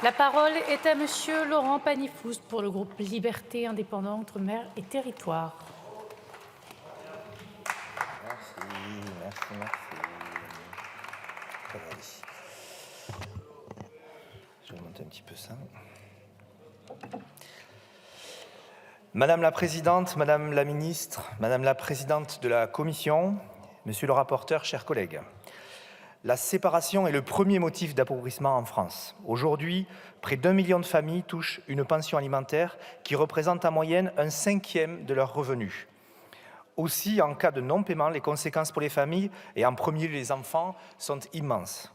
La parole est à Monsieur Laurent Panifoust pour le groupe Liberté, Indépendants, Outre-mer et Territoires. Merci. Je vais monter un petit peu ça. Madame la Présidente, Madame la Ministre, Madame la Présidente de la Commission, Monsieur le rapporteur, chers collègues. La séparation est le premier motif d'appauvrissement en France. Aujourd'hui, près d'1 million de familles touchent une pension alimentaire qui représente en moyenne 1/5 de leurs revenus. Aussi, en cas de non-paiement, les conséquences pour les familles, et en premier lieu les enfants, sont immenses.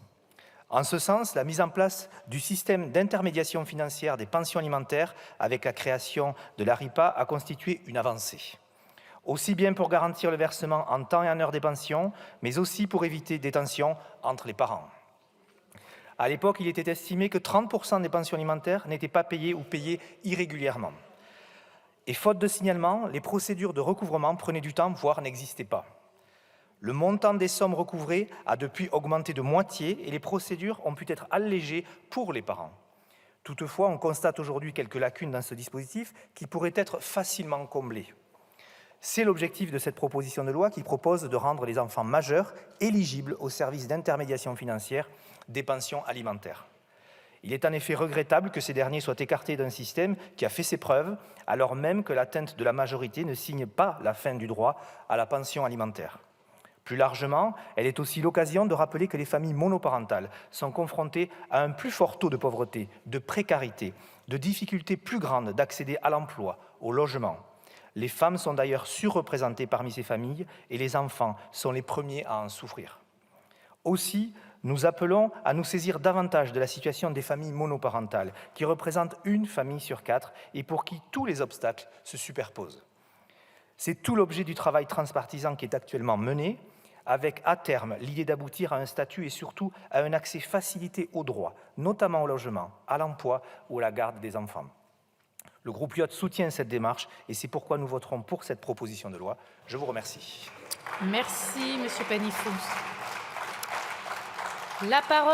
En ce sens, la mise en place du système d'intermédiation financière des pensions alimentaires avec la création de l'ARIPA a constitué une avancée. Aussi bien pour garantir le versement en temps et en heure des pensions, mais aussi pour éviter des tensions entre les parents. À l'époque, il était estimé que 30% des pensions alimentaires n'étaient pas payées ou payées irrégulièrement. Et faute de signalement, les procédures de recouvrement prenaient du temps, voire n'existaient pas. Le montant des sommes recouvrées a depuis augmenté de moitié et les procédures ont pu être allégées pour les parents. Toutefois, on constate aujourd'hui quelques lacunes dans ce dispositif qui pourraient être facilement comblées. C'est l'objectif de cette proposition de loi qui propose de rendre les enfants majeurs éligibles au service d'intermédiation financière des pensions alimentaires. Il est en effet regrettable que ces derniers soient écartés d'un système qui a fait ses preuves, alors même que l'atteinte de la majorité ne signe pas la fin du droit à la pension alimentaire. Plus largement, elle est aussi l'occasion de rappeler que les familles monoparentales sont confrontées à un plus fort taux de pauvreté, de précarité, de difficultés plus grandes d'accéder à l'emploi, au logement. Les femmes sont d'ailleurs surreprésentées parmi ces familles et les enfants sont les premiers à en souffrir. Aussi, nous appelons à nous saisir davantage de la situation des familles monoparentales, qui représentent une famille sur 4 et pour qui tous les obstacles se superposent. C'est tout l'objet du travail transpartisan qui est actuellement mené, avec à terme l'idée d'aboutir à un statut et surtout à un accès facilité aux droits, notamment au logement, à l'emploi ou à la garde des enfants. Le groupe LIOT soutient cette démarche et c'est pourquoi nous voterons pour cette proposition de loi. Je vous remercie. Merci, Monsieur Panifoust. La parole